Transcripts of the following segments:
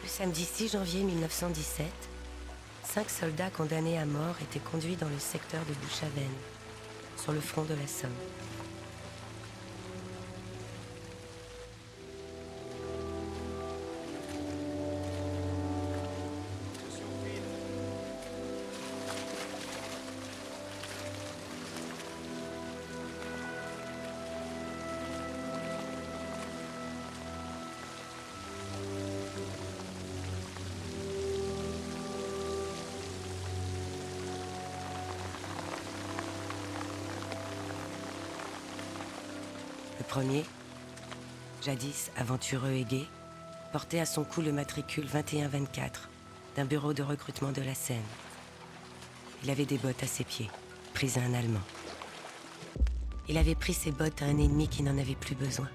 Le samedi 6 janvier 1917, 5 soldats condamnés à mort étaient conduits dans le secteur de Bouchaven, sur le front de la Somme. Le premier, jadis aventureux et gai, portait à son cou le matricule 2124 d'un bureau de recrutement de la Seine. Il avait des bottes à ses pieds, prises à un Allemand. Il avait pris ses bottes à un ennemi qui n'en avait plus besoin,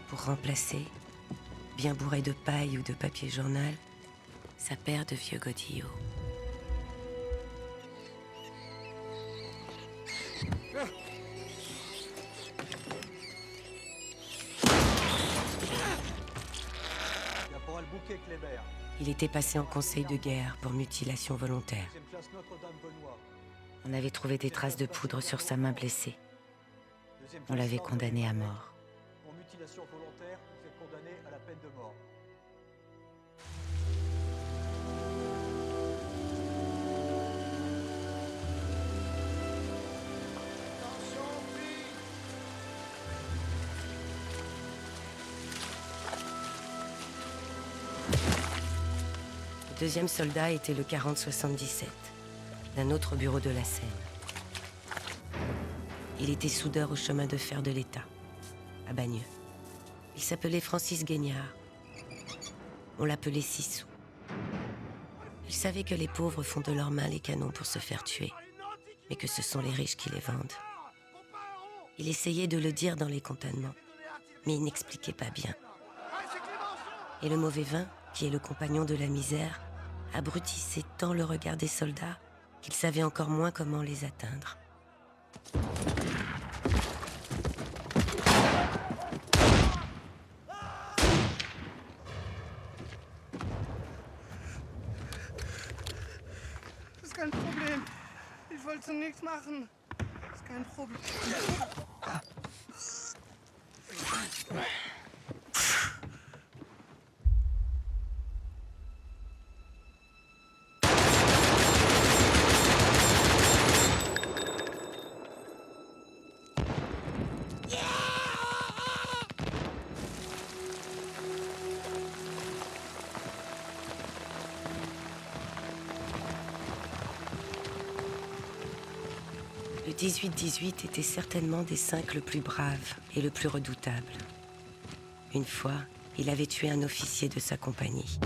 pour remplacer, bien bourré de paille ou de papier journal, sa paire de vieux godillots. Il était passé en conseil de guerre pour mutilation volontaire. On avait trouvé des traces de poudre sur sa main blessée. On l'avait condamné à mort. Pour mutilation volontaire, vous êtes condamné à la peine de mort. Le deuxième soldat était le 4077, d'un autre bureau de la Seine. Il était soudeur au chemin de fer de l'État, à Bagneux. Il s'appelait Francis Guignard. On l'appelait Sissou. Il savait que les pauvres font de leurs mains les canons pour se faire tuer, mais que ce sont les riches qui les vendent. Il essayait de le dire dans les cantonnements, mais il n'expliquait pas bien. Et le mauvais vin, qui est le compagnon de la misère, abrutissait tant le regard des soldats qu'ils savaient encore moins comment les atteindre. Das ist kein Problem. Ich wollte nichts machen. Das ist kein Problem. Le 18-18 était certainement des 5 le plus brave et le plus redoutable. Une fois, il avait tué un officier de sa compagnie.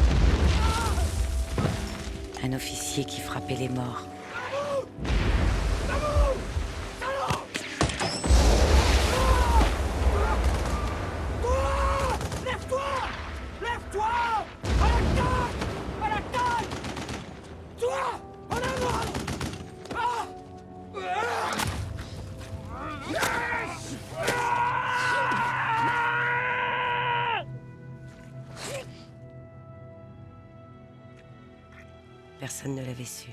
Un officier qui frappait les morts. Lève-toi! Lève-toi! À l'attaque! À l'attaque! Toi! En avant! Ah! Personne ne l'avait su.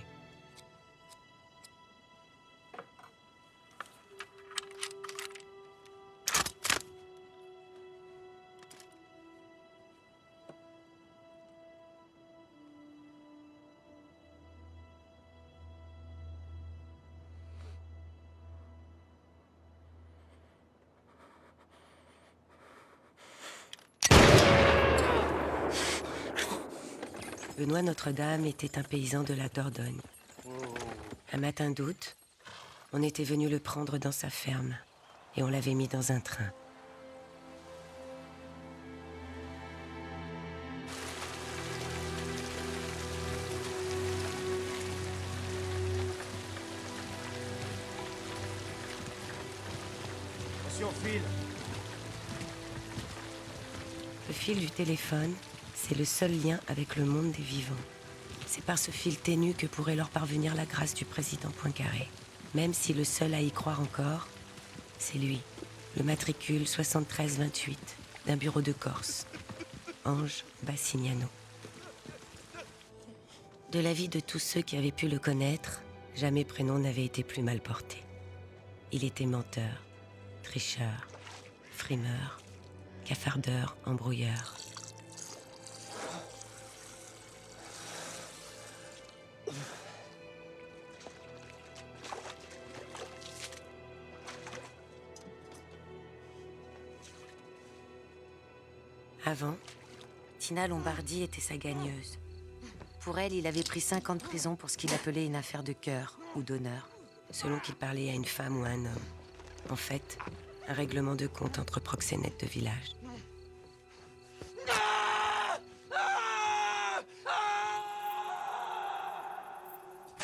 Benoît Notre-Dame était un paysan de la Dordogne. Un matin d'août, on était venu le prendre dans sa ferme et on l'avait mis dans un train. Attention, fil. Le fil du téléphone, c'est le seul lien avec le monde des vivants. C'est par ce fil ténu que pourrait leur parvenir la grâce du président Poincaré. Même si le seul à y croire encore, c'est lui, le matricule 7328 d'un bureau de Corse, Ange Bassignano. De l'avis de tous ceux qui avaient pu le connaître, jamais prénom n'avait été plus mal porté. Il était menteur, tricheur, frimeur, cafardeur, embrouilleur. Avant, Tina Lombardi était sa gagneuse. Pour elle, il avait pris 5 ans de prison pour ce qu'il appelait une affaire de cœur ou d'honneur, selon qu'il parlait à une femme ou à un homme. En fait, un règlement de compte entre proxénètes de village.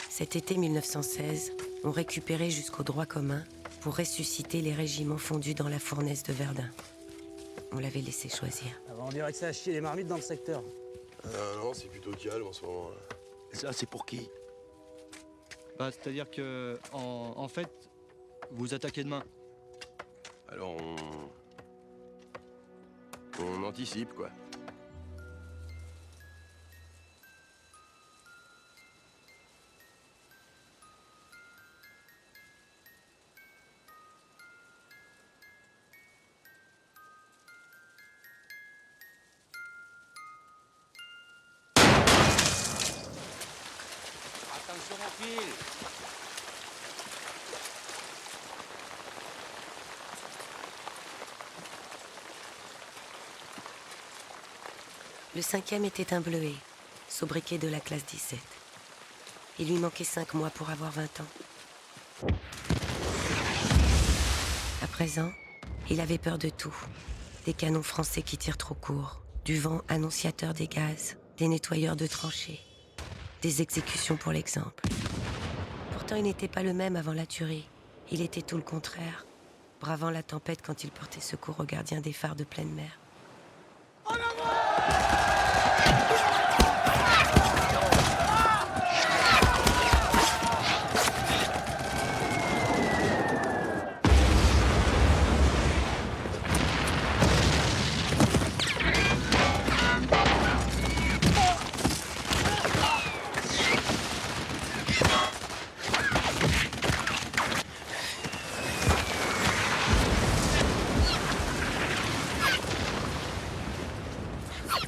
Cet été 1916, on récupérait jusqu'au droit commun pour ressusciter les régiments fondus dans la fournaise de Verdun. On l'avait laissé choisir. Ah bah on dirait que ça a chié les marmites dans le secteur. Non, c'est plutôt calme en ce moment. Ça, c'est pour qui? Bah, c'est-à-dire que, en fait, vous attaquez demain. Alors on anticipe, quoi. Attention au fil. Le 5e était un bleuet, sobriquet de la classe 17. Il lui manquait 5 mois pour avoir 20 ans. À présent, il avait peur de tout. Des canons français qui tirent trop court, du vent annonciateur des gaz, des nettoyeurs de tranchées, des exécutions pour l'exemple. Pourtant, il n'était pas le même avant la tuerie. Il était tout le contraire, bravant la tempête quand il portait secours aux gardiens des phares de pleine mer.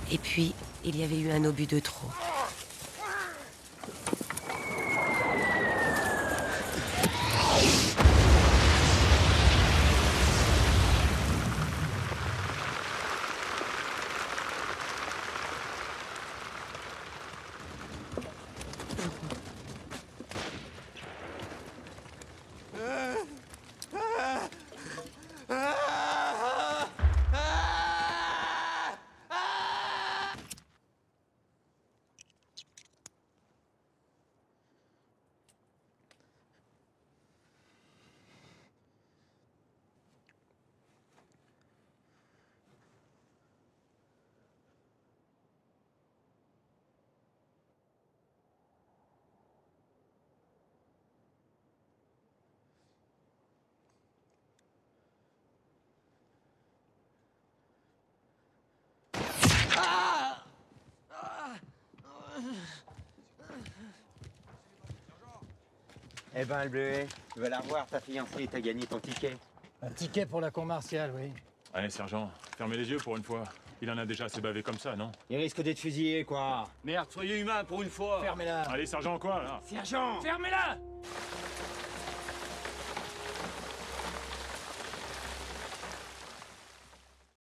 Et puis, il y avait eu un obus de trop. Eh ben, le bleuet, tu vas la revoir, ta fiancée, et t'as gagné ton ticket. Un ticket pour la cour martiale, oui. Allez, sergent, fermez les yeux pour une fois. Il en a déjà assez bavé comme ça, non? Il risque d'être fusillé, quoi. Merde, soyez humain pour une fois. Fermez-la. Allez, sergent, quoi, là? Sergent! Fermez-la!